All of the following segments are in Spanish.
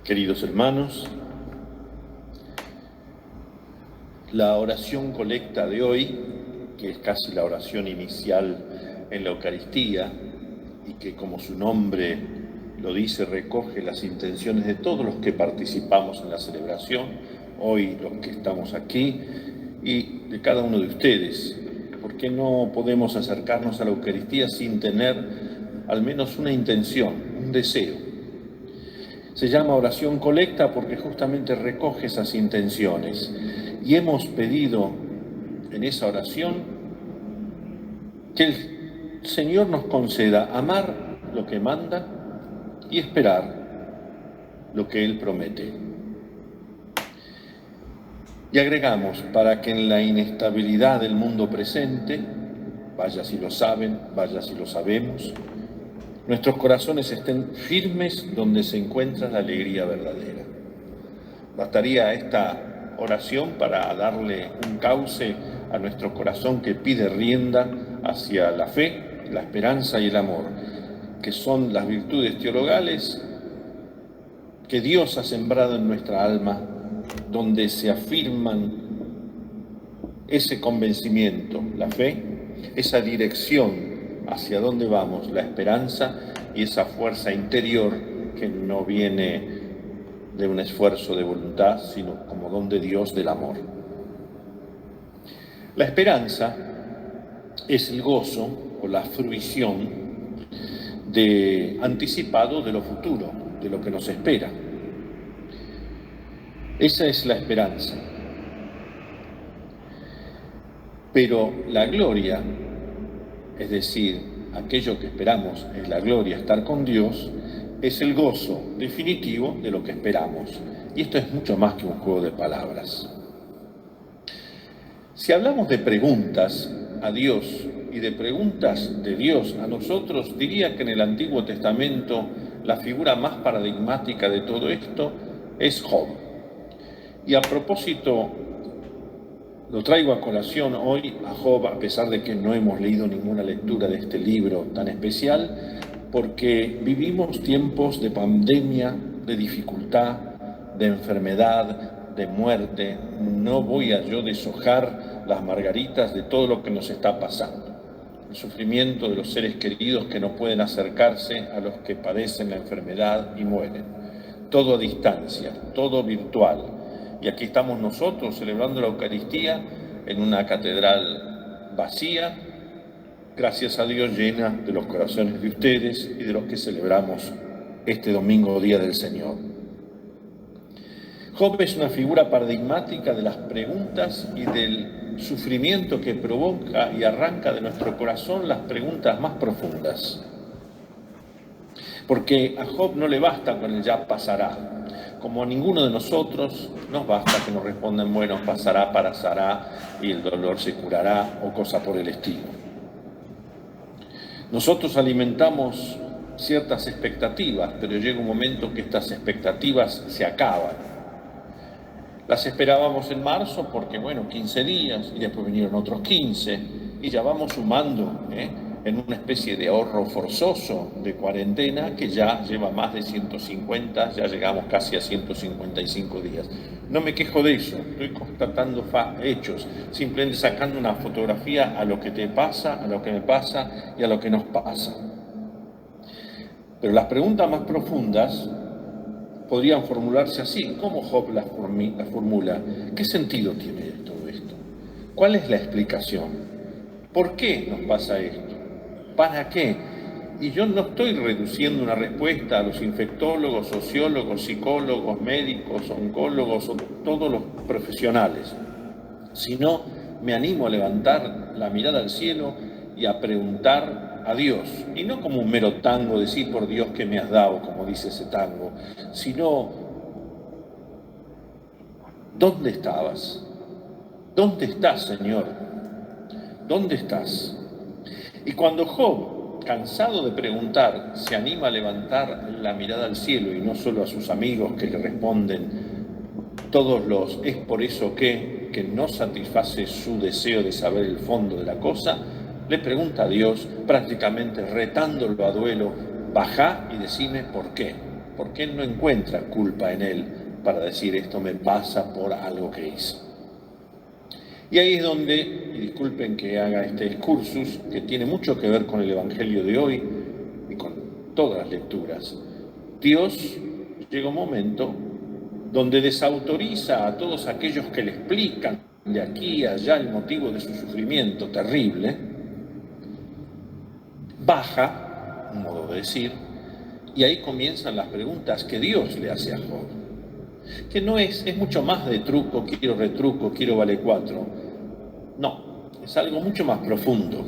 Queridos hermanos, la oración colecta de hoy, que es casi la oración inicial en la Eucaristía y que, como su nombre lo dice, recoge las intenciones de todos los que participamos en la celebración, hoy los que estamos aquí y de cada uno de ustedes, porque no podemos acercarnos a la Eucaristía sin tener al menos una intención, un deseo. Se llama oración colecta porque justamente recoge esas intenciones. Y hemos pedido en esa oración que el Señor nos conceda amar lo que manda y esperar lo que Él promete. Y agregamos, para que en la inestabilidad del mundo presente, vaya si lo saben, vaya si lo sabemos, nuestros corazones estén firmes donde se encuentra la alegría verdadera. Bastaría esta oración para darle un cauce a nuestro corazón que pide rienda hacia la fe, la esperanza y el amor, que son las virtudes teologales que Dios ha sembrado en nuestra alma, donde se afirman ese convencimiento, la fe, esa dirección hacia dónde vamos, la esperanza y esa fuerza interior que no viene de un esfuerzo de voluntad, sino como don de Dios del amor. La esperanza es el gozo o la fruición anticipado de lo futuro, de lo que nos espera. Esa es la esperanza. Pero la gloria, es decir, aquello que esperamos es la gloria, estar con Dios, es el gozo definitivo de lo que esperamos. Y esto es mucho más que un juego de palabras. Si hablamos de preguntas a Dios y de preguntas de Dios a nosotros, diría que en el Antiguo Testamento la figura más paradigmática de todo esto es Job. Y a propósito, lo traigo a colación hoy a Job, a pesar de que no hemos leído ninguna lectura de este libro tan especial, porque vivimos tiempos de pandemia, de dificultad, de enfermedad, de muerte. No voy a yo deshojar las margaritas de todo lo que nos está pasando. El sufrimiento de los seres queridos que no pueden acercarse a los que padecen la enfermedad y mueren. Todo a distancia, todo virtual. Y aquí estamos nosotros celebrando la Eucaristía en una catedral vacía, gracias a Dios llena de los corazones de ustedes y de los que celebramos este domingo, Día del Señor. Job es una figura paradigmática de las preguntas y del sufrimiento que provoca y arranca de nuestro corazón las preguntas más profundas. Porque a Job no le basta con el ya pasará. Como a ninguno de nosotros nos basta que nos respondan, bueno, pasará, pasará y el dolor se curará o cosa por el estilo. Nosotros alimentamos ciertas expectativas, pero llega un momento que estas expectativas se acaban. Las esperábamos en marzo porque, bueno, 15 días y después vinieron otros 15 y ya vamos sumando, en una especie de ahorro forzoso de cuarentena que ya lleva más de 150, ya llegamos casi a 155 días. No me quejo de eso, estoy constatando hechos, simplemente sacando una fotografía a lo que te pasa, a lo que me pasa y a lo que nos pasa. Pero las preguntas más profundas podrían formularse así. ¿Cómo Job las formula? ¿Qué sentido tiene todo esto? ¿Cuál es la explicación? ¿Por qué nos pasa esto? ¿Para qué? Y yo no estoy reduciendo una respuesta a los infectólogos, sociólogos, psicólogos, médicos, oncólogos o todos los profesionales, sino me animo a levantar la mirada al cielo y a preguntar a Dios, y no como un mero tango, decir por Dios que me has dado, como dice ese tango, sino ¿dónde estabas? ¿Dónde estás, Señor? ¿Dónde estás? Y cuando Job, cansado de preguntar, se anima a levantar la mirada al cielo y no solo a sus amigos que le responden todos los es por eso que no satisface su deseo de saber el fondo de la cosa, le pregunta a Dios, prácticamente retándolo a duelo, bajá y decime por qué. porque él no encuentra culpa en él para decir esto me pasa por algo que hice. Y ahí es donde, y disculpen que haga este excursus, que tiene mucho que ver con el Evangelio de hoy y con todas las lecturas, Dios llega un momento donde desautoriza a todos aquellos que le explican de aquí a allá el motivo de su sufrimiento terrible, baja, un modo de decir, y ahí comienzan las preguntas que Dios le hace a Job, que no es mucho más de truco, quiero retruco, quiero vale 4. No, es algo mucho más profundo.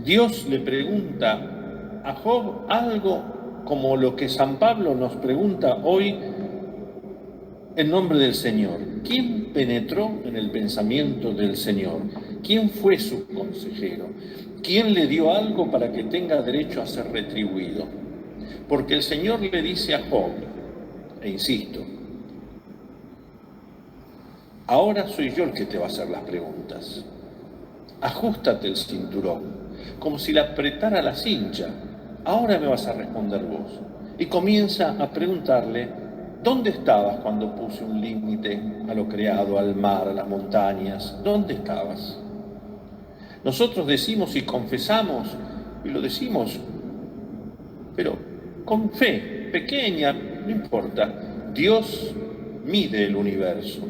Dios le pregunta a Job algo como lo que San Pablo nos pregunta hoy en nombre del Señor. ¿Quién penetró en el pensamiento del Señor? ¿Quién fue su consejero? ¿Quién le dio algo para que tenga derecho a ser retribuido? Porque el Señor le dice a Job, e insisto, ahora soy yo el que te va a hacer las preguntas. Ajústate el cinturón, como si le apretara la cincha. Ahora me vas a responder vos. Y comienza a preguntarle, ¿dónde estabas cuando puse un límite a lo creado, al mar, a las montañas? ¿Dónde estabas? Nosotros decimos y confesamos, y lo decimos, pero con fe, pequeña, no importa. Dios mide el universo.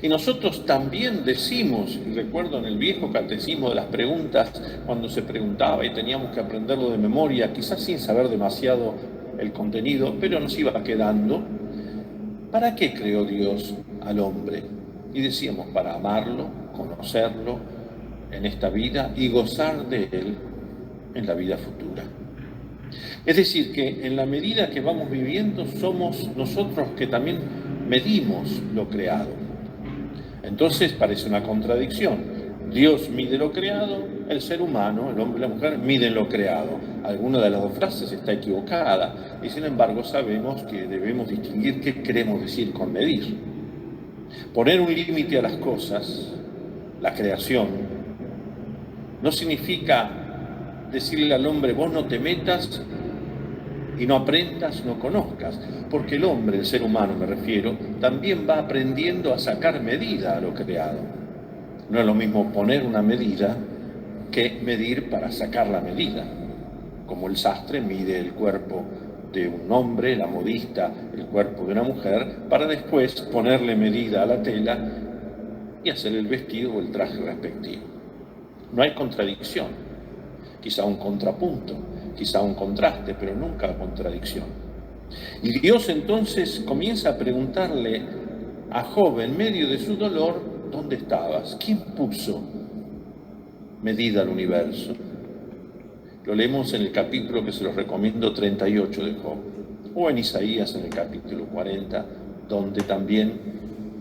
Y nosotros también decimos, y recuerdo en el viejo catecismo de las preguntas, cuando se preguntaba y teníamos que aprenderlo de memoria, quizás sin saber demasiado el contenido, pero nos iba quedando, ¿para qué creó Dios al hombre? Y decíamos, para amarlo, conocerlo en esta vida y gozar de él en la vida futura. Es decir, que en la medida que vamos viviendo somos nosotros que también medimos lo creado. Entonces parece una contradicción. Dios mide lo creado, el ser humano, el hombre y la mujer, miden lo creado. Alguna de las dos frases está equivocada y sin embargo sabemos que debemos distinguir qué queremos decir con medir. Poner un límite a las cosas, la creación, no significa decirle al hombre, vos no te metas y no aprendas, no conozcas, porque el hombre, el ser humano me refiero, también va aprendiendo a sacar medida a lo creado. No es lo mismo poner una medida que medir para sacar la medida, como el sastre mide el cuerpo de un hombre, la modista el cuerpo de una mujer, para después ponerle medida a la tela y hacer el vestido o el traje respectivo. No hay contradicción, quizá un contrapunto, quizá un contraste, pero nunca contradicción. Y Dios entonces comienza a preguntarle a Job en medio de su dolor, ¿dónde estabas? ¿Quién puso medida al universo? Lo leemos en el capítulo que se los recomiendo 38 de Job, o en Isaías en el capítulo 40, donde también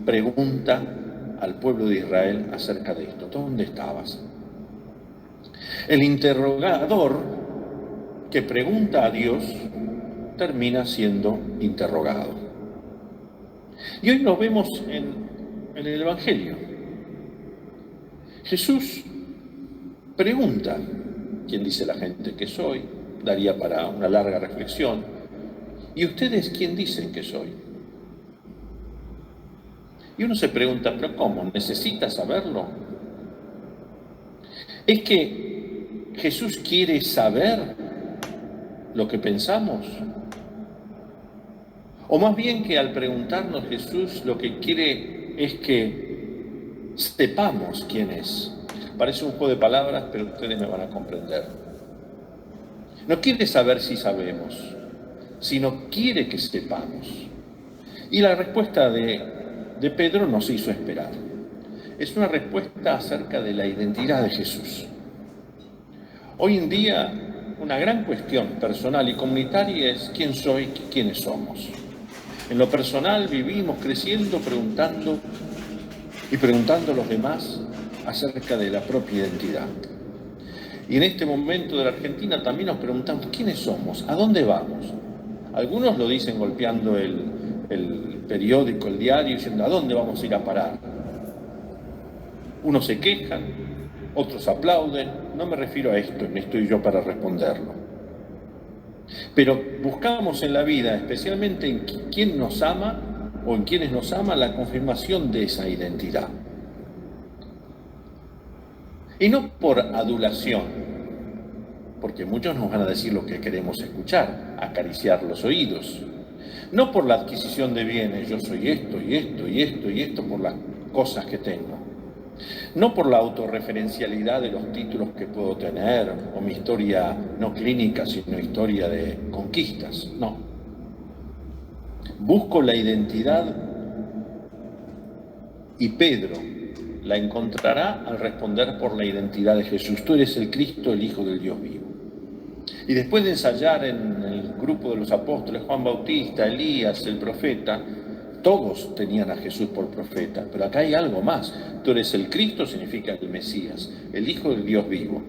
pregunta al pueblo de Israel acerca de esto. ¿Dónde estabas? El interrogador que pregunta a Dios termina siendo interrogado. Y hoy lo vemos en el Evangelio. Jesús pregunta, ¿quién dice la gente que soy? Daría para una larga reflexión. ¿Y ustedes quién dicen que soy? Y uno se pregunta, ¿pero cómo? ¿Necesita saberlo? ¿Es que Jesús quiere saber lo que pensamos? O más bien que al preguntarnos Jesús lo que quiere es que sepamos quién es. Parece un juego de palabras, pero ustedes me van a comprender. No quiere saber si sabemos, sino quiere que sepamos. Y la respuesta de Pedro nos hizo esperar. Es una respuesta acerca de la identidad de Jesús. Hoy en día, una gran cuestión personal y comunitaria es quién soy, quiénes somos. En lo personal vivimos creciendo preguntando a los demás acerca de la propia identidad. Y en este momento de la Argentina también nos preguntamos quiénes somos, a dónde vamos. Algunos lo dicen golpeando el periódico, el diario, diciendo ¿a dónde vamos a ir a parar? Unos se quejan, otros aplauden. No me refiero a esto, ni estoy yo para responderlo. Pero buscamos en la vida, especialmente en quién nos ama o en quienes nos ama, la confirmación de esa identidad. Y no por adulación, porque muchos nos van a decir lo que queremos escuchar, acariciar los oídos. No por la adquisición de bienes, yo soy esto y esto y esto y esto por las cosas que tengo. No por la autorreferencialidad de los títulos que puedo tener o mi historia no clínica, sino historia de conquistas, no. Busco la identidad y Pedro la encontrará al responder por la identidad de Jesús. Tú eres el Cristo, el Hijo del Dios vivo. Y después de ensayar en el grupo de los apóstoles, Juan Bautista, Elías, el profeta, todos tenían a Jesús por profeta, pero acá hay algo más. Tú eres el Cristo, significa el Mesías, el Hijo del Dios vivo.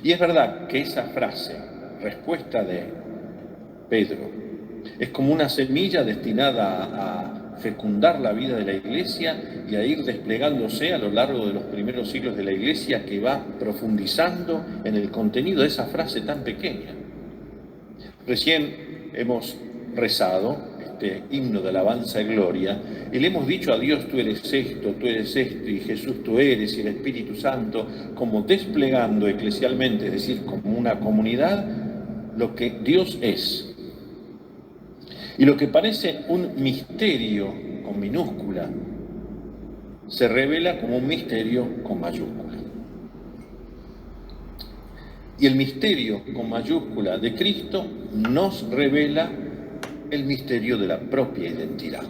Y es verdad que esa frase, respuesta de Pedro, es como una semilla destinada a fecundar la vida de la Iglesia y a ir desplegándose a lo largo de los primeros siglos de la Iglesia, que va profundizando en el contenido de esa frase tan pequeña. Recién hemos rezado este himno de alabanza y gloria, y le hemos dicho a Dios, tú eres esto, y Jesús tú eres, y el Espíritu Santo, como desplegando eclesialmente, es decir, como una comunidad, lo que Dios es. Y lo que parece un misterio con minúscula, se revela como un misterio con mayúscula. Y el misterio con mayúscula de Cristo nos revela el misterio de la propia identidad.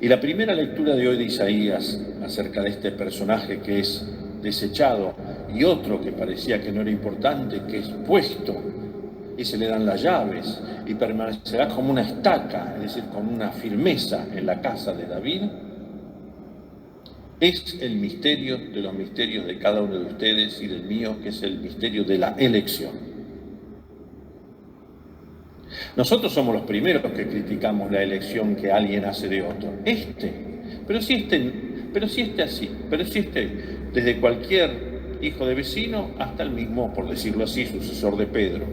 Y la primera lectura de hoy de Isaías acerca de este personaje que es desechado y otro que parecía que no era importante, que es puesto y se le dan las llaves y permanecerá como una estaca, es decir, con una firmeza en la casa de David, es el misterio de los misterios de cada uno de ustedes y del mío, que es el misterio de la elección. Nosotros somos los primeros que criticamos la elección que alguien hace de otro. Pero si este, desde cualquier hijo de vecino hasta el mismo, por decirlo así, sucesor de Pedro,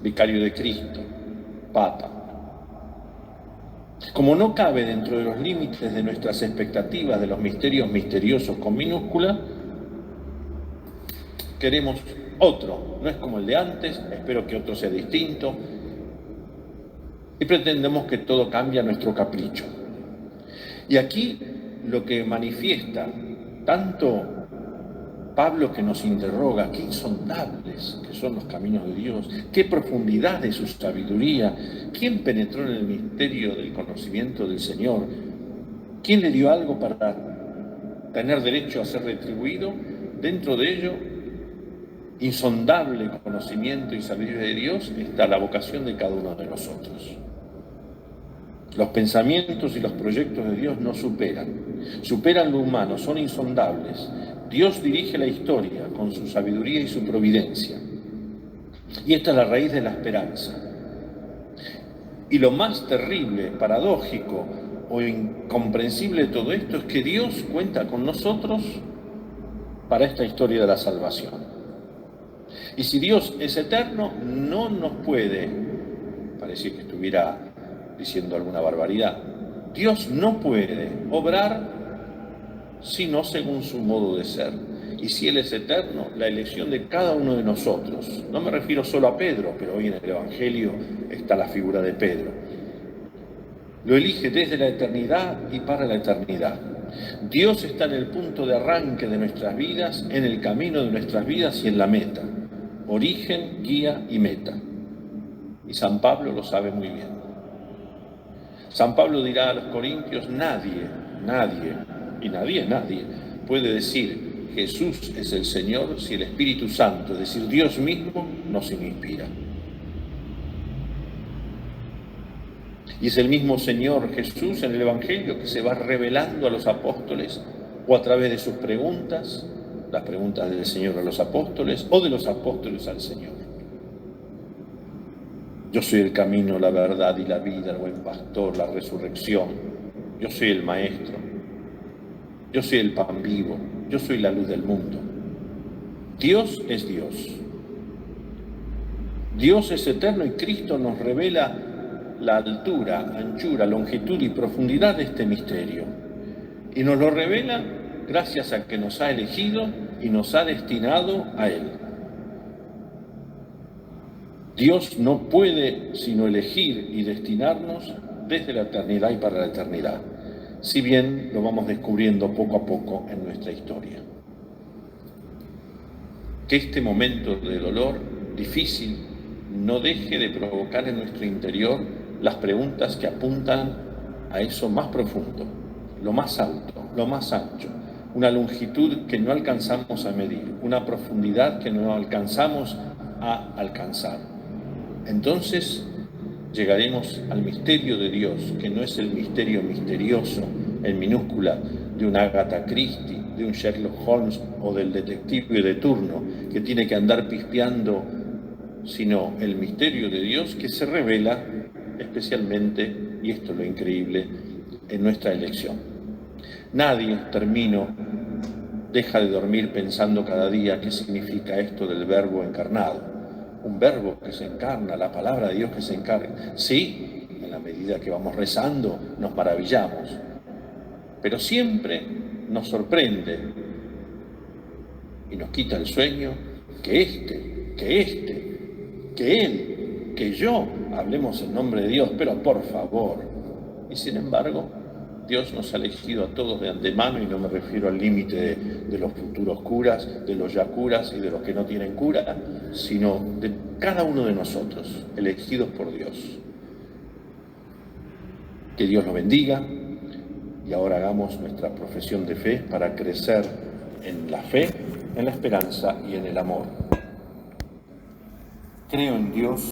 vicario de Cristo, Papa. Como no cabe dentro de los límites de nuestras expectativas de los misterios misteriosos con minúscula, queremos otro, no es como el de antes, espero que otro sea distinto, y pretendemos que todo cambie a nuestro capricho. Y aquí lo que manifiesta tanto Pablo, que nos interroga, qué insondables que son los caminos de Dios, qué profundidad de su sabiduría, quién penetró en el misterio del conocimiento del Señor, quién le dio algo para tener derecho a ser retribuido, dentro de ello, insondable conocimiento y sabiduría de Dios, está la vocación de cada uno de nosotros. Los pensamientos y los proyectos de Dios no superan lo humano, son insondables. Dios dirige la historia con su sabiduría y su providencia. Y esta es la raíz de la esperanza. Y lo más terrible, paradójico o incomprensible de todo esto es que Dios cuenta con nosotros para esta historia de la salvación. Y si Dios es eterno, no nos puede, parecía que estuviera diciendo alguna barbaridad, Dios no puede obrar sino según su modo de ser. Y si Él es eterno, la elección de cada uno de nosotros, no me refiero solo a Pedro, pero hoy en el Evangelio está la figura de Pedro, lo elige desde la eternidad y para la eternidad. Dios está en el punto de arranque de nuestras vidas, en el camino de nuestras vidas y en la meta. Origen, guía y meta. Y San Pablo lo sabe muy bien. San Pablo dirá a los corintios, nadie puede decir Jesús es el Señor si el Espíritu Santo, es decir, Dios mismo, nos inspira. Y es el mismo Señor Jesús en el Evangelio que se va revelando a los apóstoles o a través de sus preguntas, las preguntas del Señor a los apóstoles o de los apóstoles al Señor. Yo soy el camino, la verdad y la vida, el buen pastor, la resurrección. Yo soy el maestro. Yo soy el pan vivo. Yo soy la luz del mundo. Dios es Dios. Dios es eterno y Cristo nos revela la altura, anchura, longitud y profundidad de este misterio. Y nos lo revela gracias a que nos ha elegido y nos ha destinado a Él. Dios no puede sino elegir y destinarnos desde la eternidad y para la eternidad, si bien lo vamos descubriendo poco a poco en nuestra historia. Que este momento de dolor difícil no deje de provocar en nuestro interior las preguntas que apuntan a eso más profundo, lo más alto, lo más ancho, una longitud que no alcanzamos a medir, una profundidad que no alcanzamos a alcanzar. Entonces llegaremos al misterio de Dios, que no es el misterio misterioso, en minúscula, de un Agatha Christie, de un Sherlock Holmes o del detective de turno que tiene que andar pispeando, sino el misterio de Dios que se revela especialmente, y esto es lo increíble, en nuestra elección. Nadie, termino, deja de dormir pensando cada día qué significa esto del Verbo encarnado. Un verbo que se encarna, la palabra de Dios que se encarna. Sí, en la medida que vamos rezando nos maravillamos, pero siempre nos sorprende y nos quita el sueño que él, que yo hablemos en nombre de Dios, pero por favor. Y sin embargo, Dios nos ha elegido a todos de antemano, y no me refiero al límite de los futuros curas, de los ya curas y de los que no tienen cura, sino de cada uno de nosotros, elegidos por Dios. Que Dios nos bendiga, y ahora hagamos nuestra profesión de fe para crecer en la fe, en la esperanza y en el amor. Creo en Dios